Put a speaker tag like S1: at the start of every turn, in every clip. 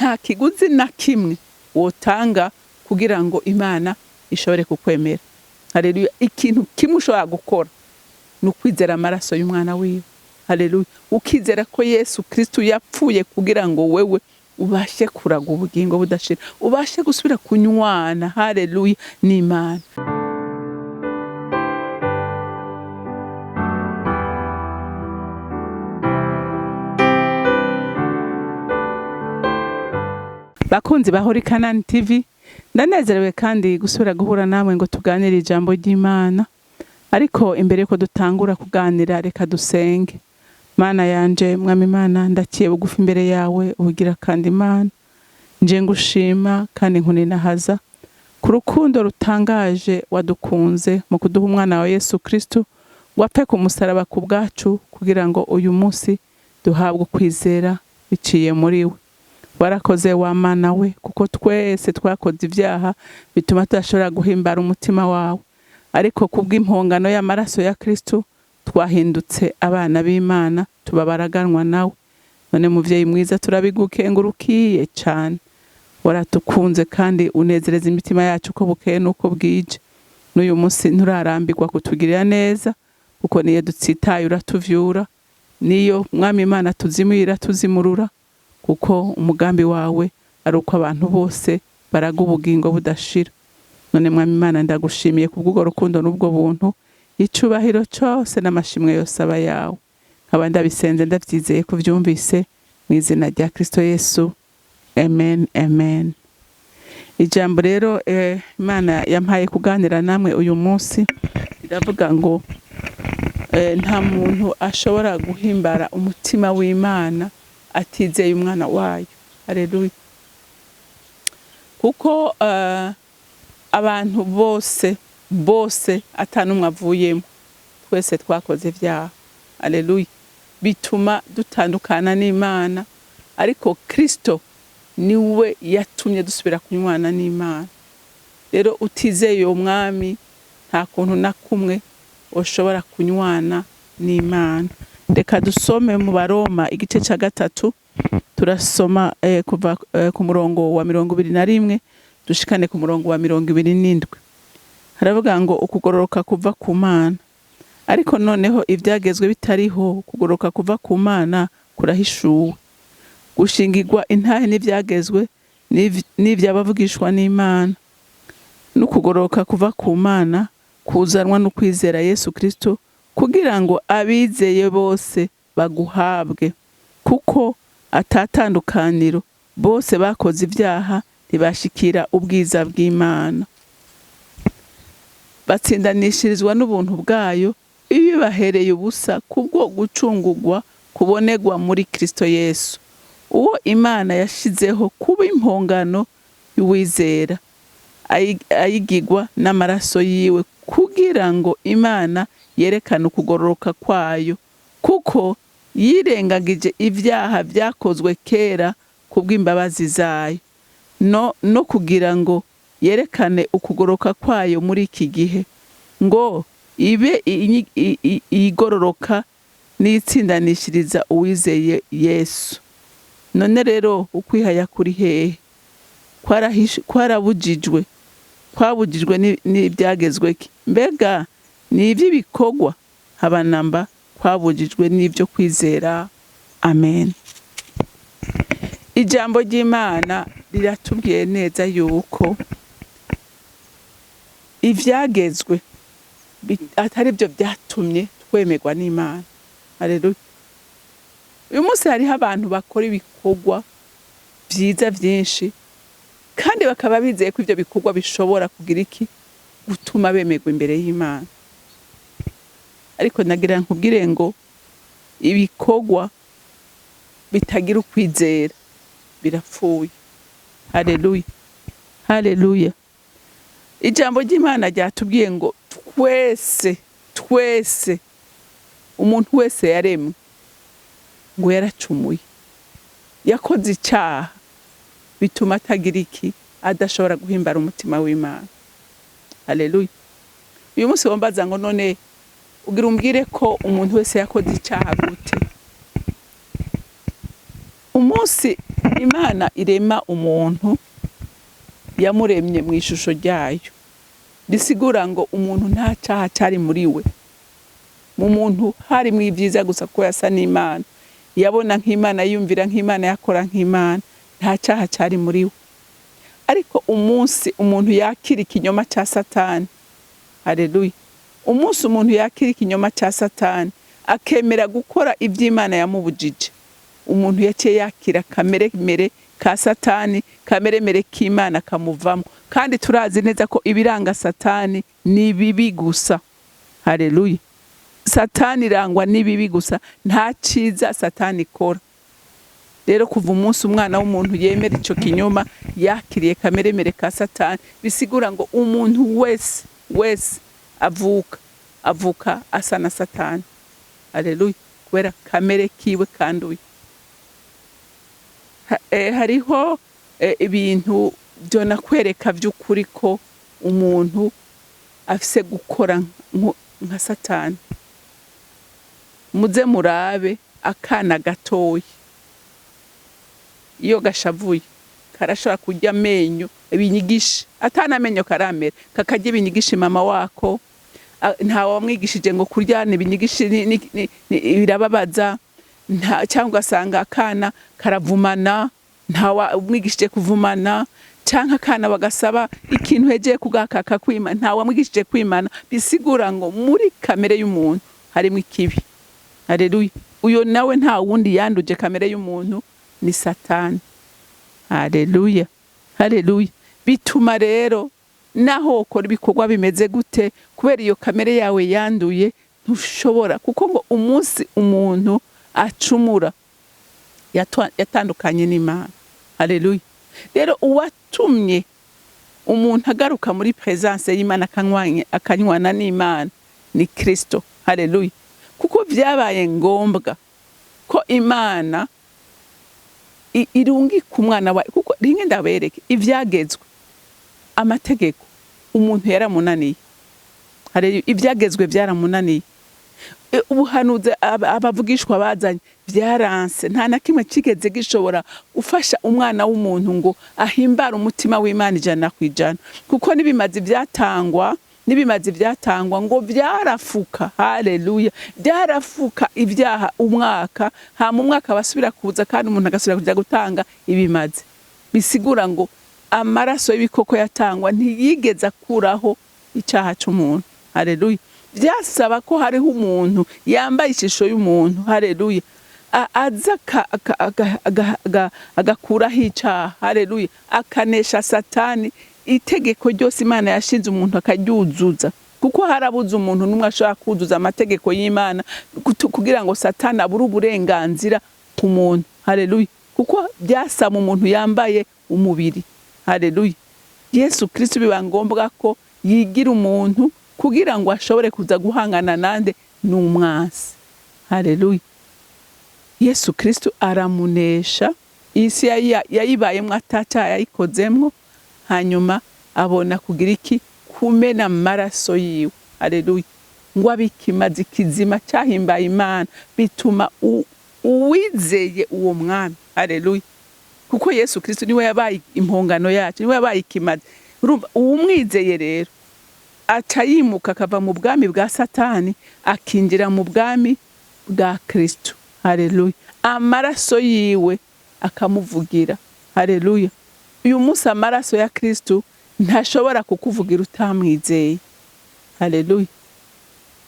S1: nta kiguzi na kimwe wotanga kugira ngo Imana ishobore kukwemera. Haleluya. Ikintu kimwe ushobora gukora ni ukwizera amaraso y'umwana wiwe. Haleluya. Ukizera ko Yesu Kristo yapfuye kugira ngo wewe ubashe kuraga ubugingo budashira, ubashe gusubira kunywana. Haleluya n'Imana. Bakunzi ba CANAAN TV, ndanezerewe kandi gusubira guhura namwe ngo tuganire ijambo ry'Imana. Ariko imbere yuko dutangura kuganira, reka dusenge. Mana yanje, mwami Imana, ndakiye bugufi imbere yawe ubugira kandi Imana. Nje ngushima kandi nkuninahaza ku rukundo rutangaje wadukunze mu kuduha umwana wa Yesu Kristo wapfe ku musaraba ku bwacu kugira ngo uyu munsi duhabwe kwizera biciye muri we. Warakoze wa Mana we, kuko twese twakoze ibyaha bituma tudashobora guhimbara umutima wawe, ariko kubw'impongano y'amaraso ya Kristo twahindutse abana b'Imana, tubabaraganwa nawe. None muvyeyi mwiza, turabigukengurukiye cyane. Waratukunze kandi unezereza imitima yacu uko bukeye nuko bwije. N'uyu munsi nturarambirwa kutugirira neza, kuko niyo dutsitaye uratuvyura, niyo mwami Imana tuzimira tuzimurura, kuko umugambi wawe ari uko abantu bose baraga ubugingo budashira. None mwami Imana, ndagushimiye kubw'ubwo rukundo n'ubwo buntu, icubahiro cyose n'amashimwe yose aba yawe. Nkaba ndabisenze ndavyizeye ko vyumvise mu izina rya Kristo Yesu. Amen, amen. Ijambo rero Imana yampaye kuganira namwe uyu munsi iravuga ngo nta muntu ashobora guhimbara umutima w'Imana atizeye umwana wayo. Haleluya. Kuko abantu bose atanumwe avuyemo, twese twakoze ibyaha. Haleluya. Bituma dutandukana n'Imana, ariko Kristo niwe yatumye dusubira kunywana n'Imana. Rero utizeye umwami nta kuntu na kumwe ushobora kunywana n'Imana. Reka dusome mu Baroma igice cya 3, turasoma kuva ku murongo wa 21 dushikane ku murongo wa 27. Haravuga ngo ukugororoka kuva ku Mana. Ariko noneho ibyagezwe bitariho, kugororoka kuva ku Mana kurahishuwe. Gushingirwa intahe n'ibyagezwe n'ibyabavugishwa n'Imana. N'ukugororoka kuva ku Mana kuzanwa no kwizera Yesu Kristo, kugira ngo abizeye bose baguhabwe, kuko atatandukaniro, bose bakoze ibyaha ntibashikira ubwiza bw'Imana. Batsindanishirizwa n'ubuntu bwayo ibibahereye ubusa kubwo gucungurwa kubonegwa muri Kristo Yesu, uwo Imana yashizeho kuba impongano y'uwizera, ayigigwa n'amaraso yiwe, kugira ngo Imana yerekana ukugororoka kwayo, kuko yirengagije ibyaha byakozwe kera kubw'imbabazi zayo, no kugira ngo yerekane ukugororoka kwayo muri iki gihe, ngo ibe igororoka n'itsindanishiriza uwizeye Yesu. None rero ukwihaya kuri hehe? Kwarabujijwe, kwabujijwe n'ibyagezwe ki? Mbega ni iby'ibikorwa? Habanamba kwabujijwe n'ibyo kwizera. Amen. Ijambo ry'Imana riratubwiye neza yuko ivyagezwe atari byo byatumye twemerwa n'Imana. Haleluya. Uyu munsi hariho abantu bakora ibikorwa byiza byinshi, kandi bakaba bizeye ko ibyo bikorwa bishobora kugira iki? Gutuma bemerwa imbere y'Imana. Ariko nagira nkubwire ngo ibikorwa bitagira ukwizera birapfuye. Haleluya. Haleluya. Ijambo ry'Imana ryatubwiye ngo twese umuntu wese yaremwe ngo yaracumuye, yakoze icyaha, bituma atagira iki? Adashobora guhimbara umutima w'Imana. Haleluya. Uyu munsi wambaza ngo none ugira umbwire ko umuntu wese yakoze icyaha gute? Umunsi Imana irema umuntu yamuremye mu ishusho ryayo, bisigura ngo umuntu nta cyaha cyari muri we. Mu muntu hari mu ibyiza gusa ko yasa n'Imana, yabona nk'Imana, yumvira nk'Imana, yakora nk'Imana, nta cyaha cyari muri we. Ariko umunsi umuntu yakira ikinyoma cya Satani, haleluya, umunsi umuntu yakira ikinyoma cya Satani akemera gukora iby'Imana yamubujije, umuntu yaciye yakira kameremere ka Satani, kameremere k'Imana kamuvamo. Kandi turazi neza ko ibiranga Satani ni bibi gusa, haleluya. Satani irangwa n'ibibi gusa, nta cyiza Satani ikora. Rero kuva umunsi umwana w'umuntu yemera icyo kinyoma, yakiriye kameremere ka Satani, bisigura ngo umuntu wese avuka asa na Satani, haleluya, kubera kamere kiwe kanduye. Hariho ibintu byo nakwereka by'ukuri ko umuntu afise gukora nka Satani. Muze murabe akana gatoya, iyo gashavuye karashobora kurya amenyo, ibinyigisha atana amenyo karamera, kakarya ibinyigisha mama wako, nta wamwigishije ngo kuryana ibinyigisha birababaza, cyangwa asanga akana karavumana, nta wamwigishije kuvumana, cyangwa akana bagasaba ikintu hegeye kugakaka kwima, nta wamwigishije kwimana. Bisigura ngo muri kamere y'umuntu harimo ikibi, haleluya. Uyo nawe nta wundi yanduje kamere y'umuntu, ni Satani, haleluya, haleluya. Bituma rero naho ukora ibikorwa bimeze gute, kubera iyo kamere yawe yanduye, ntushobora, kuko ngo umunsi umuntu acumura yatandukanye n'Imana, haleluya. Rero uwatumye umuntu agaruka muri presence y'Imana akanywana n'Imana ni Kristo, haleluya. Kuko byabaye ngombwa ko Imana irungi ku mwana wawe, kuko rimwe ndabereke ivyagezwe, amategeko umuntu yaramunaniye, haleluya, ivyagezwe byaramunaniye. Ubuhanuzi abavugishwa bazanye byaranse, nta na kimwe kigeze gishobora gufasha umwana w'umuntu ngo ahimbara umutima w'Imana 100%, kuko nibimazi byatangwa ngo byarafuka, haleluya, byarafuka ibyaha umwaka, mu mwaka basubira kuza kandi umuntu agasubira kujya gutanga ibimazi. Bisigura ngo amaraso y'ibikoko yatangwa ntiyigeze akuraho icyaha cy'umuntu, haleluya. Byasaba ko hariho umuntu yambaye ishusho y'umuntu, haleluya, aza agakuraho icyaha, haleluya, akanesha Satani. Itegeko ryose Imana yashinze umuntu akaryuzuza, kuko harabuze umuntu n'umwe ashobora kuzuza amategeko y'Imana kugira ngo Satani abure uburenganzira ku muntu, haleluya, kuko byasaba umuntu yambaye umubiri, haleluya. Yesu Kristo biba ngombwa ko yigira umuntu kugira ngo ashobore kuza guhangana nande n'umwasi, haleluya. Yesu Kristo aramunesha, isi yayibayemwo atacyaha yayikozemwo, hanyuma abona kugira iki, kumena amaraso yiwe, haleluya, ngo abikimazi kizima cyahimbaye Imana, bituma uwizeye uwo mwami, haleluya. Kuko Yesu Kristo niwe yabaye impongano yacu, niwe yabaye ikimazi. Urumva uwumwizeye rero aca yimuka akava mu bwami bwa Satani akinjira mu bwami bwa Kristo, haleluya. Amaraso yiwe akamuvugira, haleluya. Uyu munsi amaraso ya Kristo ntashobora kukuvugira utamwizeye, haleluya.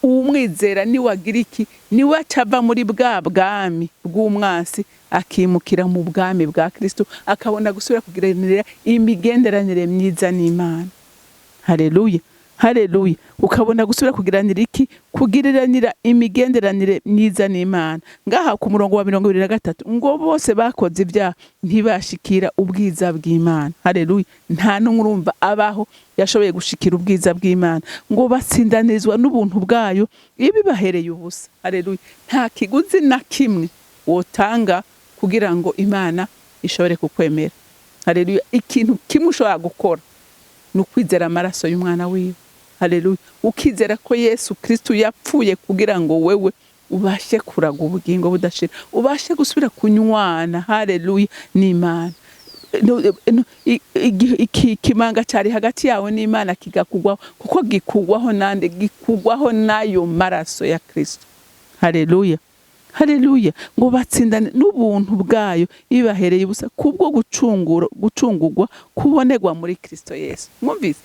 S1: Uwumwizera ni wagira iki, ni wacava muri bwa bwami bw'umwasi akimukira mu bwami bwa Kristo, akabona gusubira kugiranira imigenderanire myiza n'Imana, haleluya, haleluya. Ukabona gusubira kugiranira iki, kugiranira imigenderanire myiza n'Imana. Ngaha ku murongo wa 23 ngo bose bakoze ibyaha ntibashikira ubwiza bw'Imana, haleluya. Nta n'umurumva abaho yashoboye gushikira ubwiza bw'Imana, ngo batsindanizwa n'ubuntu bwayo ibibahereye ubusa, haleluya. Nta kiguzi na kimwe wotanga kugira ngo Imana ishobore kukwemera, haleluya. Ikintu kimwe ushobora gukora ni ukwizera amaraso y'umwana wiwe, haleluya. Ukizera ko Yesu Kristo yapfuye kugira ngo wewe ubashe kuraga ubugingo budashira, ubashe gusubira kunywana haleluya n'Imana. Ikimanga cyari hagati yawe n'Imana kigakugwaho, kuko gikugwaho nande, gikugwaho nayo maraso ya Kristo. Haleluya, haleluya. Ngo batsindane n'ubuntu bwayo ibahereye ubusa kubwo gucungurwa kubonerwa muri Kristo Yesu. Mwumvise,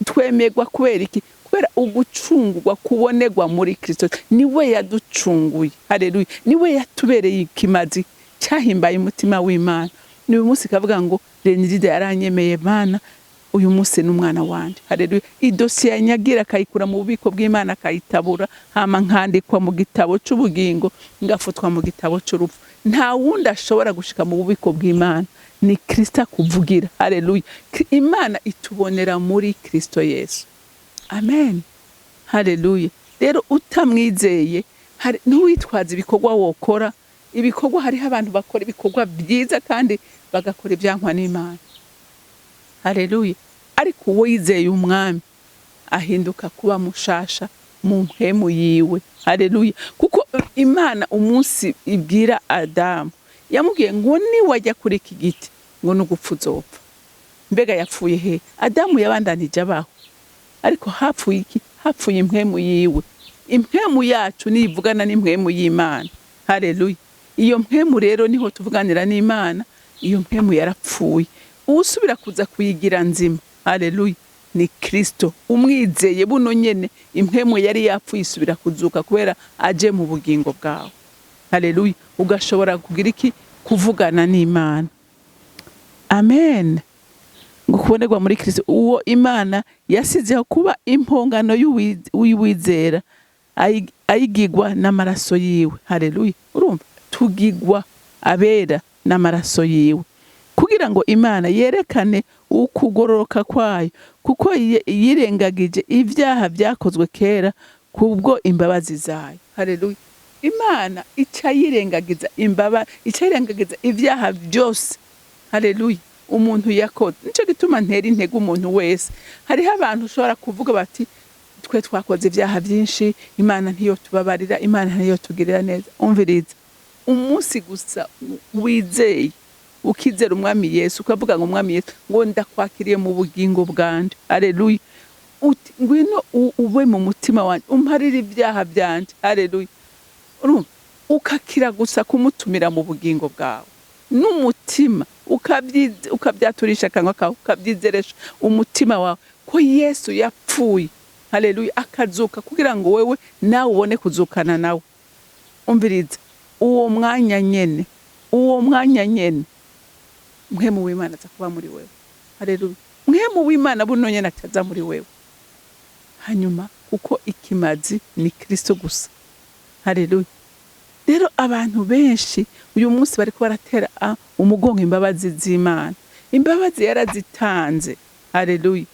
S1: twemegwa kubera iki? Kubera ugucungurwa kubonerwa muri Kristo. Niwe yaducunguye, haleluya. Niwe yatubereye ikimazi cyahimbaye umutima w'Imana. Uyu munsi kavuga ngo Renilde yaranyemeye Mana, uyu munsi n'umwana wanje, haleluya. Idosiye yanyagira akayikura mu bubiko bw'Imana akayitabura, hama nkandikwa mu gitabo c'ubugingo, ngafutwa mu gitabo c'urupfu. Nta wundi ashobora gushika mu bubiko bw'Imana, ni Kristo akuvugira, haleluya. Imana itubonera muri Kristo Yesu. Amen, haleluya. Rero utamwizeye ntuwitwaza ibikorwa wokora. Ibikorwa, hariho abantu bakora ibikorwa byiza kandi bagakora ibyankwa n'Imana, haleluya. Ariko uwo yizeye umwami ahinduka kuba mushasha mu mpemu yiwe, haleluya. Kuko Imana umunsi ibwira Adamu yamubwiye ngo niwajya kuri iki giti ngo n'ugupfa uzopfa. Mbega yapfuye he? Adamu yabandanije abaho, ariko hapfuye iki? Hapfuye impemu yiwe. Impemu yacu nivugana n'impemu y'Imana, haleluya. Iyo mpemu rero niho tuvuganira n'Imana. Iyo mpemu yarapfuye, usubira kuza kuyigira nzima, haleluya, ni Kristo. Umwizeye buno nyene impemu yari yapfuye isubira kuzuka kubera aje mu bugingo bwawe, haleluya. Ugashobora kugira iki? Kuvugana n'Imana. Amen. Ngo kubonerwa muri Kristo, uwo Imana yasizeho kuba impongano y'uwizera, ayigigwa n'amaraso yiwe, haleluya. Urumva, tugigwa abera n'amaraso yiwe, kugira ngo Imana yerekane ukugororoka kwayo, kuko yirengagije ibyaha byakozwe kera kubwo imbabazi zayo, haleluya. Imana icayirengagiza icayirengagiza ibyaha byose, haleluya, umuntu yakoze. Nico gituma ntera intege umuntu wese. Hariho abantu ushobora kuvuga bati twe twakoze ibyaha byinshi, Imana ntiyo tubabarira, Imana ntiyo tugirira neza. Umviriza, umunsi gusa wizeye ukizera umwami Yesu, ukavuga ngo umwami Yesu, ngo ndakwakiriye mu bugingo bwanje, haleluya. Ngwino ube mu mutima wanje, umparira ibyaha byanje, haleluya. Urumva, ukakira gusa kumutumira mu bugingo bwawe n'umutima, ukabyaturisha akanwa kawe, ukabyizeresha umutima wawe ko Yesu yapfuye, haleluya, akazuka kugira ngo wewe nawe ubone kuzukana nawe. Umviriza, uwo mwanya nyene mpemu w'Imana aza kuba muri wewe, haleluya. Mpemu w'Imana buno nyene ataza muri wewe. Hanyuma kuko ikimazi ni Kristo gusa, haleluya. Rero abantu benshi uyu munsi bari ko baratera umugongo imbabazi z'Imana. Imbabazi yarazitanze, haleluya.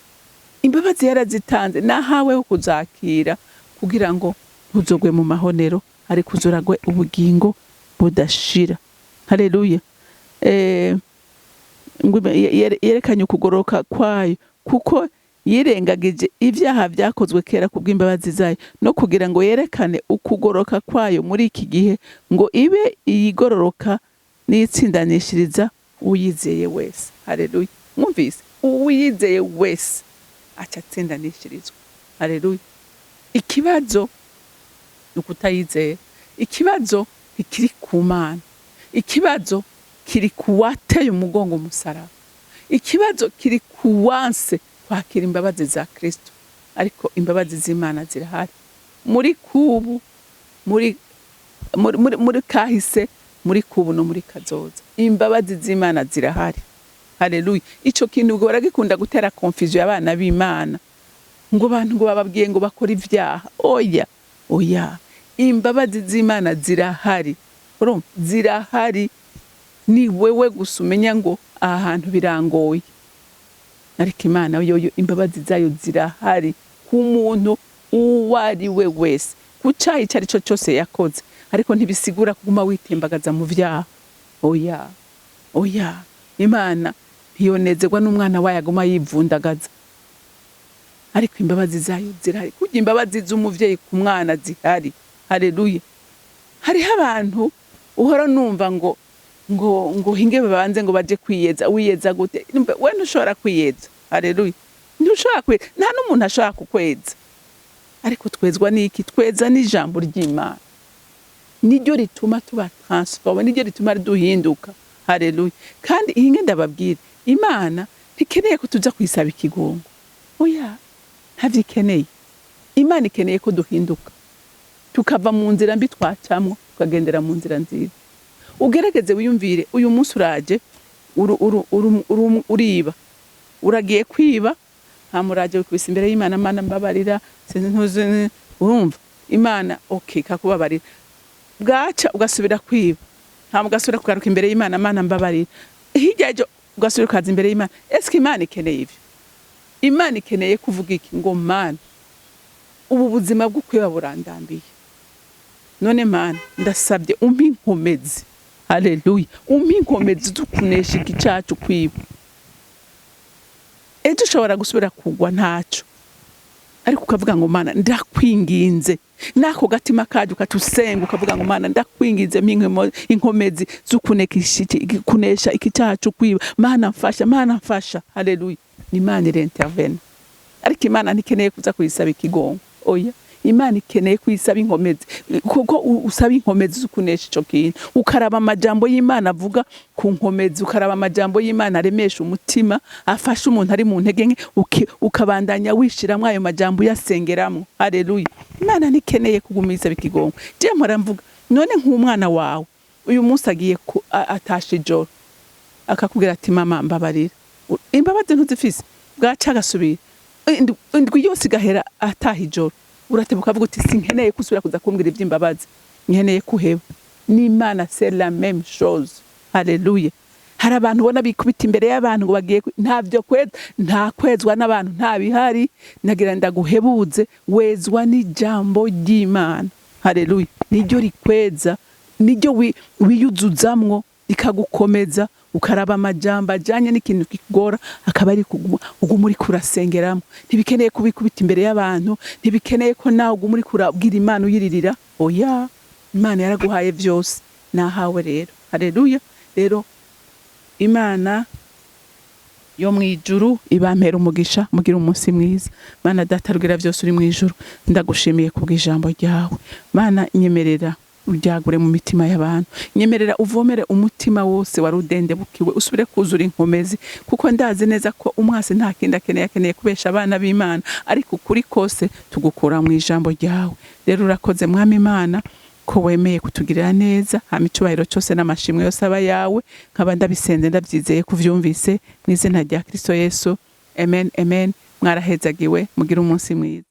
S1: Imbabazi yarazitanze, nahaweho kuzakira kugira ngo ntuzogwe mu mahonero, ariko uzoragwe ubugingo budashira, haleluya. Yerekanye ukugoroka kwayo, kuko yirengagije ibyaha byakozwe kera kubw'imbabazi zayo, no kugira ngo yerekane ukugoroka kwayo muri iki gihe, ngo ibe iyigororoka n'itsindanishiriza uyizeye wese, haleluya. Mwumvise, uwizeye wese aca atsindanishirizwa, haleluya. Ikibazo ni ukutayizera. Ikibazo ntikiri ku Mana, ikibazo kiri kuwateye umugongo umusaraba, ikibazo kiri kuwanse kwakira imbabazi za Kristo. Ariko imbabazi z'Imana zirahari muri kubu, muri kahise, muri kubu no muri kazoza. Imbabazi z'Imana zirahari, haleluya. Ico kintu ngo baragikunda gutera confusion abana b'Imana, ngo abantu ngo bababwiye ngo bakora ivyaha. Oya, imbabazi z'Imana zirahari, zirahari. Ni wewe gusa umenya ngo aha hantu birangoye, ariko Imana yo imbabazi zayo zirahari ku muntu uwari we wese, ku cyaha icyo ari cyo cyose yakoze. Ariko ntibisigura kuguma witembagaza mu vyaha. Oya, Imana ntiyonezerwa n'umwana wayo aguma yivundagaza, ariko imbabazi zayo zirahari. Kugira imbabazi z'umuvyeyi ku mwana zihari, haleluya. hariho abantu uhora numva ngo hinge babanze ngo baje kwiyeza, wiyeza gute? We ntushobora kwiyeza. Haleluya. Ntushobora kwiyeza, nta n'umuntu ashobora kukweza. Ariko twezwa n'iki? Tweza n'ijambo ry'Imana. Niryo rituma tuba transforme, niryo rituma duhinduka. Haleluya. Kandi hinge ndababwira, Imana ntikeneye ko tuza kwisaba ikigongo. Oya, ntavyikeneye. Imana ikeneye ko duhinduka, tukava mu nzira mbi twacamwo tukagendera mu nzira nziza. Ugerageze wiyumvire, uyu munsi uraje uriba, uragiye kwiba, muraje wikubise imbere y'Imana, Mana mbabarira, sintuze, urumva Imana okay kakubabarira. Bwaca ugasubira kwiba, ugasubira kugaruka imbere y'Imana, Mana mbabarira. Hirya ejo ugasubira ukaza imbere y'Imana. Eske Imana ikeneye ivyo? Imana ikeneye kuvuga iki? Ngo Mana, ubu buzima bwo kwiba burandambiye, none Mana ndasabye umpe inkomezi. Haleluya. Umpe inkomezi dukunesha iki cyacu kwiba. Ejo ushobora gusubira kugwa ntaco, ariko ukavuga ngo Mana ndakwinginze, nako gatima kaje ukatusenga ukavuga ngo Mana ndakwinginze inkomezi kunesha iki cyacu kwiba. Mana mfasha, Mana mfasha. Haleluya. Ni Imana ireintervene. Ariko Imana ntikeneye kuza kuyisaba ikigongo. Oya, Imana ikeneye kuyisaba inkomezi, kuko usaba inkomezi zukunesha ico kintu. Ukaraba amajambo y'Imana avuga ku nkomezi, ukaraba amajambo y'Imana aremesha umutima, afasha umuntu ari mu ntege nke, ukabandanya wishiramwe ayo majambo yasengeramwe. Haleluya. Imana ntikeneye kugumiza bikigongo. Je mpora mvuga, none nk'umwana wawe uyu munsi agiye atashe ijoro akakubwira ati mama mbabarira, imbabazi ntuzifise, bwaca agasubira indwi yose igahera ataha ijoro, uratebuka uvuga uti sinkeneye kusubira kuza kumbwira ivy'imbabazi, nkeneye kuheba. N'Imana c'est la même chose. Haleluya. Hari abantu ubona bikubita imbere y'abantu ngo bagiye ntavyo kweza, nta kwezwa n'abantu nta bihari. Nagira ndaguhebuze, wezwa n'ijambo ry'Imana. Haleluya. Niryo rikweza, niryo wiyuzuzamwo rikagukomeza, ukaraba amajambo ajanye n'ikintu kigora akaba ari kuguma ugumuri kurasengeramo. Ntibikeneye kubikubita imbere y'abantu, ntibikeneye ko nawe ugumuri kurabwira Imana uyiririra. Oya, Imana yaraguhaye vyose, nahawe rero. Haleluya. Rero Imana yo mwijuru ibampera umugisha, mugira umunsi mwiza. Mana data rugira vyose uri mwijuru, ndagushimiye kubw'ijambo ryawe. Mana nyemerera uryagure mu mitima y'abantu, nyemerera uvomere umutima wose warudende bukiwe, usubire kuzura inkomezi, kuko ndazi neza ko umwase nta kindi akeneye kubesha abana b'Imana, ariko kuri kose tugukura mu ijambo ryawe. Rero urakoze Mwami Imana ko wemeye kutugirira neza, hama icubahiro cyose n'amashimwe yose aba yawe, nkaba ndabisenze ndabyizeye kuvyumvise mu izina rya Kristo Yesu. Amen, amen. Mwarahezagiwe, mugira umunsi mwiza.